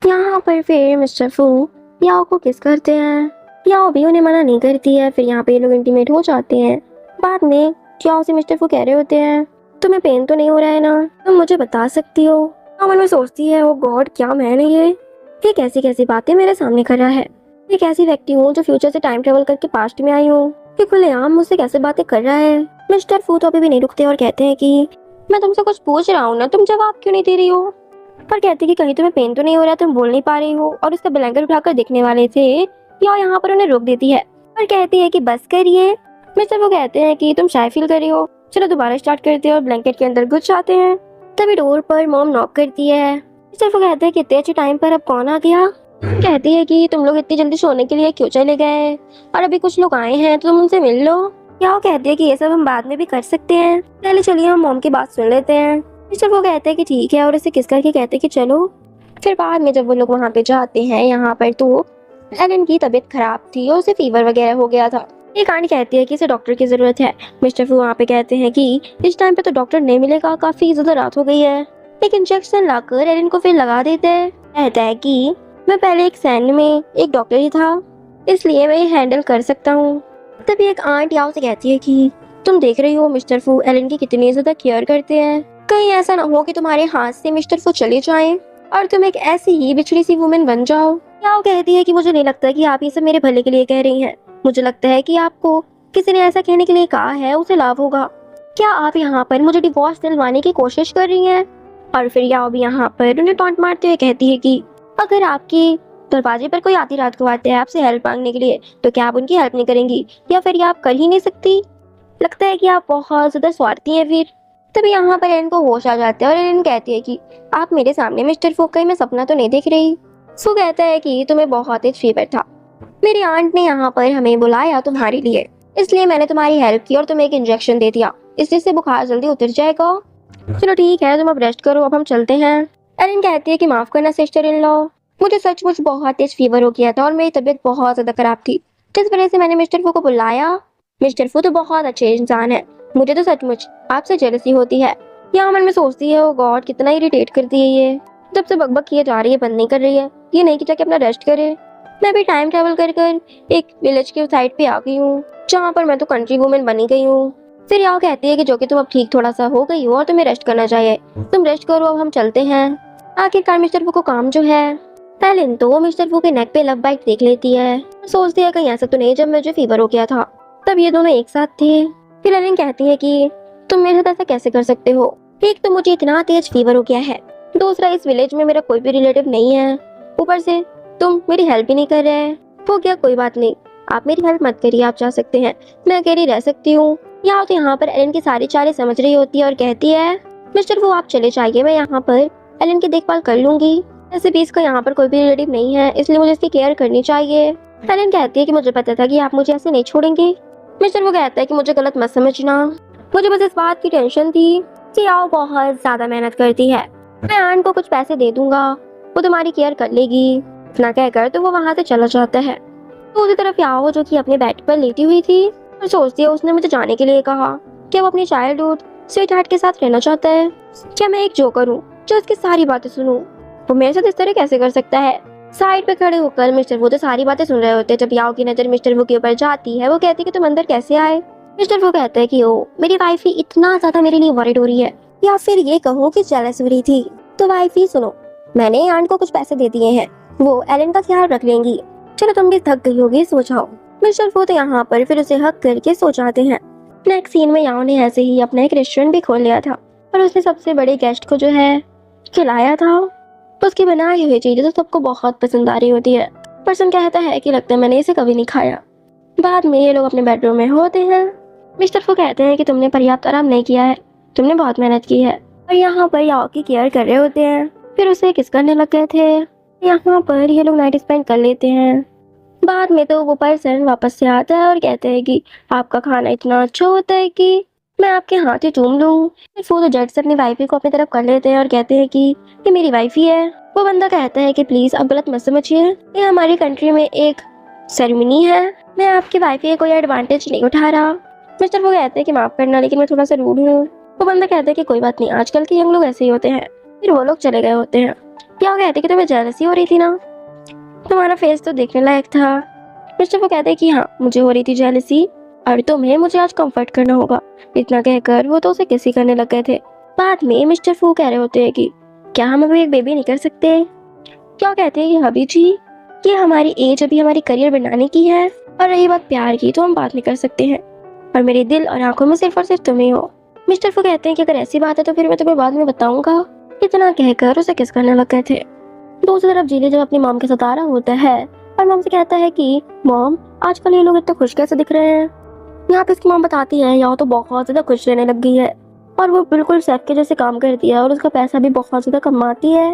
यहाँ पर फिर मिस्टर फू याओ को किस करते हैं। याओ भी उन्हें मना नहीं करती है। फिर यहाँ पे ये लोग इंटीमेट हो जाते हैं। बाद में याओ से मिस्टर फू कह रहे होते हैं, तुम्हें पेन तो नहीं हो रहा है ना, तुम मुझे बता सकती हो। याओ मन में सोचती है, ओ गॉड, क्या मैन है ये कैसी कैसी बातें मेरे सामने कर रहा है। ये कैसी व्यक्ति हूँ जो फ्यूचर से टाइम ट्रेवल करके पास्ट में आई हूँ। ये खुलेआम मुझसे कैसे बातें कर रहा है। मिस्टर फू तो अभी भी नहीं रुकते और कहते हैं कि मैं तुमसे कुछ पूछ रहा हूँ ना, तुम जवाब क्यों नहीं दे रही हो। पर कहती कि कहीं तुम्हें पेन तो नहीं हो रहा, तुम बोल नहीं पा रही हो। और उसका ब्लैंकेट उठाकर देखने वाले थे या यहाँ पर उन्हें रोक देती है और कहती है कि बस करिए। मिस्टर वो कहते हैं कि तुम शायद फील कर रही हो, चलो दोबारा स्टार्ट करते हैं। और ब्लैंकेट के अंदर घुस जाते हैं। तभी डोर पर मॉम नॉक करती है। मिस्टर वो कहते हैं कि इतने अच्छे टाइम पर अब कौन आ गया। कहती है कि तुम लोग इतनी जल्दी सोने के लिए क्यों चले गए, और अभी कुछ लोग आए हैं तो तुम उनसे मिल लो। या वो कहती है कि ये सब हम बाद में भी कर सकते हैं, पहले चलिए हम मॉम की बात सुन लेते हैं। मिस्टर वो कहते हैं कि ठीक है और इसे किस करके कहते हैं कि चलो। फिर बाद में जब वो लोग वहाँ पे जाते हैं यहाँ पर, तो एलन की तबीयत खराब थी और उसे फीवर वगैरह हो गया था। एक आंटी कहती है कि इसे डॉक्टर की जरूरत है। मिस्टर फू वहाँ पे कहते हैं कि इस टाइम पे तो डॉक्टर नहीं मिलेगा, काफी ज्यादा रात हो गई है। एक इंजेक्शन लाकर एलन को फिर लगा देते हैं। कहता है कि मैं पहले एक सैन्य में एक डॉक्टर ही था, इसलिए मैं ये हैंडल कर सकता हूँ। तभी एक आंट याओ से कहती है कि तुम देख रही हो मिस्टर फू एलन की कितनी ज्यादा केयर करते हैं, कहीं ऐसा ना हो कि तुम्हारे हाथ से मिस्टर फू चले जाएं और तुम एक ऐसी ही बिछड़ी सी वुमेन बन जाओ। याओ कहती है कि मुझे नहीं लगता कि आप ये सब मेरे भले के लिए कह रही हैं। मुझे लगता है कि आपको किसी ने ऐसा कहने के लिए कहा है, उसे लाभ होगा। क्या आप यहाँ पर मुझे डिवोर्स दिलवाने की कोशिश कर रही हैं। और फिर याओ भी यहाँ पर उन्हें टॉन्ट मारते हुए कहती है कि अगर आपके दरवाजे पर कोई आधी रात को आता है आपसे हेल्प मांगने के लिए, तो क्या आप उनकी हेल्प नहीं करेंगी, या फिर ये आप कर ही नहीं सकती। लगता है कि आप बहुत ज्यादा स्वार्थी हैं। फिर तभी यहाँ पर एलन को होश आ जाता है और एलन कहती है कि आप मेरे सामने मिस्टर फू कहीं मैं सपना तो नहीं देख रही। सो कहता है कि तुम्हें बहुत तेज फीवर था, मेरी आंट ने यहाँ पर हमें बुलाया तुम्हारे लिए, इसलिए मैंने तुम्हारी हेल्प की और तुम्हें एक इंजेक्शन दे दिया, इससे बुखार जल्दी उतर जाएगा। चलो ठीक है, तुम अब रेस्ट करो, अब हम चलते हैं। एलन कहती है कि माफ करना सिस्टर इन लॉ, मुझे सचमुच बहुत तेज फीवर हो गया था और मेरी तबीयत बहुत ज्यादा खराब थी, जिस वजह से मैंने मिस्टर फू को बुलाया। मिस्टर फू तो बहुत अच्छे इंसान है, मुझे तो सचमुच आपसे जेलसी होती है। यहाँ मन में सोचती है, ओ गॉड, कितना इरिटेट करती है ये, जब से बकबक किए जा रही है बंद नहीं कर रही है। ये नहीं कि जाके अपना रेस्ट करे। मैं भी टाइम ट्रेवल कर कर एक विलेज के साइड पे आ गई हूँ, जहाँ पर मैं तो कंट्री वुमेन बनी गई हूँ। फिर यहाँ कहती है कि जो कि तुम अब ठीक थोड़ा सा हो गई हो और तुम्हें रेस्ट करना चाहिए, तुम रेस्ट करो, अब हम चलते हैं। आखिरकार मिस्टर फू को काम जो है, पहले तो वो मिस्टर फू के नेक पे लव बाइट देख लेती है। सोचती है कहीं ऐसा तो नहीं जब मुझे फीवर हो गया था तब ये दोनों एक साथ थे। फिर एलन कहती है कि तुम मेरे साथ ऐसा कैसे कर सकते हो, एक तो मुझे इतना तेज फीवर हो गया है, दूसरा इस विलेज में मेरा कोई भी रिलेटिव नहीं है, ऊपर से तुम मेरी हेल्प ही नहीं कर रहे हैं। हो गया, कोई बात नहीं, आप मेरी हेल्प मत करिए, आप जा सकते हैं, मैं अकेली रह सकती हूँ। यहाँ तो यहाँ पर एलन की सारी चालें समझ रही होती है और कहती है मिस्टर वो आप चले जाइए, मैं यहाँ पर एलन की देखभाल कर लूंगी। ऐसे भी इसका यहाँ पर कोई भी रिलेटिव नहीं है, इसलिए मुझे इसकी केयर करनी चाहिए। एलन कहती है कि मुझे पता था कि आप मुझे ऐसे नहीं छोड़ेंगे। मिस्टर वो कहता है कि मुझे गलत मत समझना, मुझे बस इस बात की टेंशन थी कि आओ बहुत ज्यादा मेहनत करती है, मैं आंट को कुछ पैसे दे दूंगा, वो तुम्हारी केयर कर लेगी। इतना कहकर तो वो वहाँ से चला जाता है। दूसरी तरफ याओ जो कि अपने बेड पर लेटी हुई थी और सोचती है उसने मुझे जाने के लिए कहा, क्या वो अपनी चाइल्डहुड स्वीट हार्ट के साथ रहना चाहता है, क्या मैं एक जोकर हूँ जो उसकी सारी बातें सुनूं, वो मेरे साथ इस तरह कैसे कर सकता है। साइड पे खड़े होकर मिस्टर वो तो सारी बातें सुन रहे होते हैं। जब याओ की नजर मिस्टर वो के ऊपर जाती है, वो कहती है कि तुम अंदर कैसे आए। मिस्टर वो कहता है कि ओ मेरी वाइफ ही इतना ज्यादा मेरे लिए वरीड हो रही है, या फिर ये कहूँ कि जेलस हो रही थी। तो वाइफ ही सुनो, मैंने आंट को कुछ पैसे दे दिए हैं, वो एलन का ख्याल रख लेंगी, चलो तुम भी थक गई होगी, सो जाओ। मिस्टर वो तो यहाँ पर फिर उसे हक करके सो जाते हैं। नेक्स्ट सीन में याओ ने ऐसे ही अपना एक रेस्टोरेंट भी खोल लिया था और उसने सबसे बड़े गेस्ट को जो है खिलाया था। उसकी बनाई हुई चीजें तो सबको बहुत पसंद आ रही होती है। पर्सन कहता है कि लगता है मैंने इसे कभी नहीं खाया। बाद में ये लोग अपने बेडरूम में होते हैं। मिस्टर फू कहते हैं कि तुमने पर्याप्त आराम नहीं किया है, तुमने बहुत मेहनत की है। और यहाँ पर याओ की केयर कर रहे होते हैं। फिर उसे किस करने लग गए थे। यहाँ पर ये लोग नाइट स्पेंड कर लेते हैं। बाद में तो वो पर्सन वापस से आता है और कहते हैं कि आपका खाना इतना अच्छा होता है कि मैं आपके हाथ ही चूम लूं। फिर वो तो झट से अपनी वाइफ को अपनी तरफ कर लेते हैं और कहते हैं कि ये मेरी वाइफ ही है। वो बंदा कहता है कि प्लीज आप गलत मत समझिए, ये हमारी कंट्री में एक सेरेमनी है, मैं आपकी वाइफ का कोई एडवांटेज नहीं उठा रहा। मिस्टर वो कहते हैं कि माफ करना लेकिन मैं थोड़ा सा रूड हूँ। वो बंदा कहता है कि कोई बात नहीं, आजकल के यंग लोग ऐसे ही होते हैं। फिर वो लोग चले गए होते हैं। क्या कहते कि तुम्हें जेलसी हो रही थी ना, तुम्हारा फेस तो देखने लायक था। मिस्टर वो कहते कि हाँ मुझे हो रही थी जेलसी, और तुम्हें मुझे आज कंफर्ट करना होगा। इतना कहकर वो तो उसे किसी करने लग गए थे। बाद में मिस्टर फू कह रहे होते हैं कि क्या हम अभी एक बेबी नहीं कर सकते। क्या कहते हैं कि हबी जी, ये हमारी एज अभी हमारी करियर बनाने की है, और रही बात प्यार की तो हम बात नहीं कर सकते हैं, और मेरे दिल और आंखों में सिर्फ और सिर्फ तुम ही हो। मिस्टर फू कहते हैं कि अगर ऐसी बात है तो फिर मैं तुम्हें बाद में बताऊंगा। इतना कहकर उसे किस करने लग गए थे। दूसरी तरफ जिले जब अपनी मॉम के साथ आ रहा होता है और मॉम से कहता है कि मॉम आजकल ये लोग इतने खुश कैसे दिख रहे हैं। यहाँ पे इसकी मॉम बताती है यहाँ तो बहुत ज्यादा खुश रहने लग गई है, और वो बिल्कुल शेफ के जैसे काम करती है और उसका पैसा भी बहुत ज्यादा कमाती है।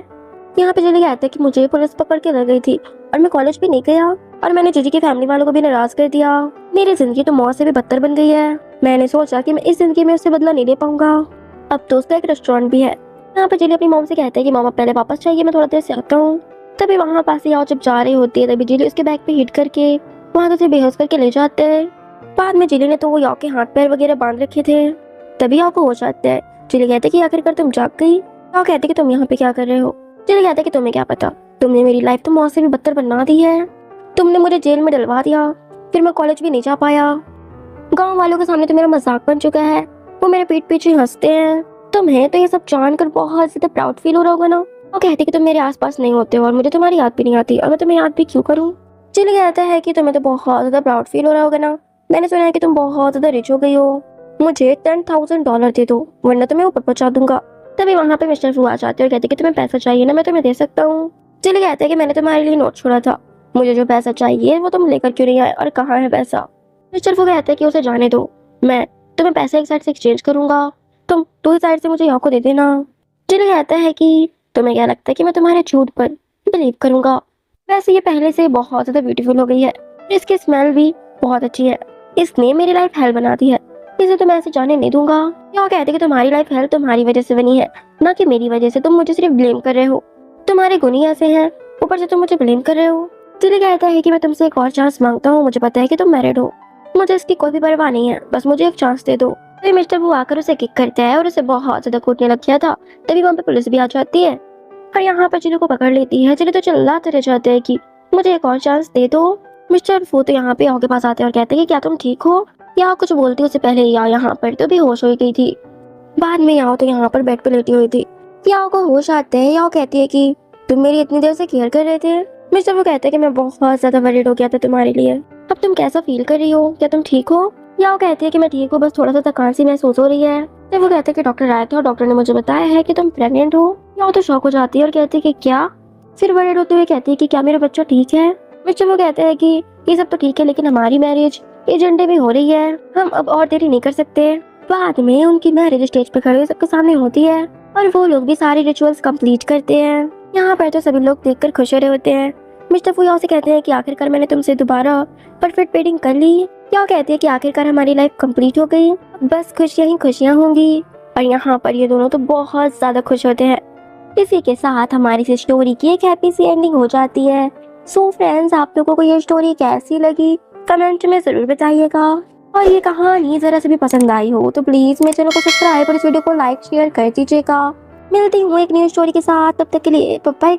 यहाँ पे जिले कहते हैं कि मुझे पुलिस पकड़ के ले गई थी और मैं कॉलेज भी नहीं गया, और मैंने जीजी की फैमिली वालों को भी नाराज कर दिया। मेरी जिंदगी तो मौत से भी बदतर बन गई है। मैंने सोचा कि मैं इस जिंदगी में उससे बदला नहीं ले पाऊंगा। अब तो उसका एक रेस्टोरेंट भी है। यहाँ पे जिले अपनी मॉम से कहते हैं कि मामा पहले वापस चाहिए, मैं थोड़ा देर से आता हूँ। तभी वहाँ पास याओ जब जा रही होती है तभी जिले उसके बैग पे हिट करके वहाँ से बेहोश करके ले जाते हैं। बाद में जिले ने तो वो याओ के हाथ पैर वगैरह बांध रखे थे। तभी याओ को हो जाता है। जिले कहते कि आखिरकार तुम जाग गई। याओ कहते कि तुम यहाँ पे क्या कर रहे हो। जिले कहते कि तुम्हें क्या पता, तुमने मेरी लाइफ तो मौत से भी बदतर बना दी है। तुमने मुझे जेल में डलवा दिया, फिर मैं कॉलेज भी नहीं जा पाया। गाँव वालों के सामने तो मेरा मजाक बन चुका है, वो मेरे पीठ पीछे हंसते हैं। तुम्हें तो ये सब जानकर बहुत ज्यादा प्राउड फील हो रहा होगा ना। वो कहते कि तुम मेरे आसपास नहीं होते हो और मुझे तुम्हारी याद भी नहीं आती, और मैं तुम्हें याद भी क्यों करूं। जिले कहता है कि तुम्हें तो बहुत ज्यादा प्राउड फील हो रहा होगा ना। मैंने सुना है कि तुम बहुत ज्यादा रिच हो गई हो। मुझे $10,000 दे दो वरना तुम्हें ऊपर पहुंचा दूंगा। तभी वहाँ पे मिस्टर फू आ जाते हैं और कहते कि तुम्हें पैसा चाहिए ना, मैं तुम्हें दे सकता हूँ। जिले कहते हैं कि मैंने तुम्हारे लिए नोट छोड़ा था, मुझे जो पैसा चाहिए वो तुम लेकर क्यों नहीं आए, और कहाँ है पैसा। मिस्टर फू कहते हैं कि उसे जाने दो, मैं तुम्हें पैसे एक साइड से एक्सचेंज करूंगा, तुम दूसरी साइड से मुझे यहाँ को दे देना। जिले कहता है कि तुम्हें क्या लगता है कि मैं तुम्हारे झूठ पर बिलीव करूंगा। वैसे ये पहले से बहुत ज्यादा ब्यूटीफुल हो गई है, इसकी स्मेल भी बहुत अच्छी है, इसने मेरी लाइफ हेल बना दी है, इसे तो मैं ऐसे जाने नहीं दूंगा। यहाँ कहते कि तुम्हारी लाइफ हेल तुम्हारी वजह से बनी है, ना कि मेरी वजह से। तुम मुझे सिर्फ ब्लेम कर रहे हो, तुम्हारे गुण ही ऐसे हैं, ऊपर से तुम मुझे ब्लेम कर रहे हो। जिले कहता है कि मैं तुमसे एक और चांस मांगता हूँ, मुझे पता है कि तुम मैरिड हो, मुझे इसकी कोई भी परवाह नहीं है, बस मुझे एक चांस दे दो। तभी मिस्टर वो आकर उसे किक करता है और उसे बहुत ज्यादा कूटने लग गया था। तभी वहाँ पे पुलिस भी आ जाती है और यहाँ पर जिले को पकड़ लेती है। जिले तो चिल्लाते रह जाते हैं कि मुझे एक और चांस दे दो। मिस्टर फू तो यहाँ पे याओ के पास आते हैं और कहते हैं कि क्या तुम ठीक हो। याओ कुछ बोलती उससे पहले याओ यहाँ पर तो बेहोश हो गई थी। बाद में याओ तो यहाँ पर बेड पे लेटी हुई थी। याओ को होश आते हैं। याओ कहती है कि तुम मेरी इतनी देर से केयर कर रहे थे। मिस्टर वो कहते हैं कि मैं बहुत ज्यादा वरीड हो गया था तुम्हारे लिए, अब तुम कैसा फील कर रही हो, क्या तुम ठीक हो। याओ कहती है कि मैं ठीक हूँ, बस थोड़ा सा थकान सी महसूस हो रही है। फिर वो कहते हैं कि डॉक्टर आए थे और डॉक्टर ने मुझे बताया है कि तुम प्रेग्नेंट हो। याओ तो शॉक हो जाती है और कहती है कि क्या। फिर वरीड होते हुए कहती है कि क्या मेरा बच्चा ठीक है। मिस्टर वो कहते हैं कि ये सब तो ठीक है, लेकिन हमारी मैरिज एजेंडे में हो रही है, हम अब और देरी नहीं कर सकते। बाद में उनकी मैरिज स्टेज पे खड़े सबके सामने होती है और वो लोग भी सारी रिचुअल्स कंप्लीट करते हैं। यहाँ पर तो सभी लोग देखकर खुश हो रहे होते हैं। मिस्टर फू याओ से कहते हैं कि आखिरकार मैंने तुमसे दोबारा परफेक्ट वेडिंग कर ली। याओ कहती है कि आखिरकार हमारी लाइफ कंप्लीट हो गई, बस खुशियां ही खुशियां होंगी। और यहाँ पर ये दोनों तो बहुत ज्यादा खुश होते हैं। इसी के साथ हमारी इस स्टोरी की एक हैप्पी सी एंडिंग हो जाती है। सो फ्रेंड्स, आप लोगों को ये स्टोरी कैसी लगी कमेंट में जरूर बताइएगा, और ये कहानी जरा से भी पसंद आई हो तो प्लीज मेरे चैनल को सब्सक्राइब और इस वीडियो को लाइक शेयर कर दीजिएगा। मिलती हूँ एक न्यू स्टोरी के साथ, तब तक के लिए बाय बाय।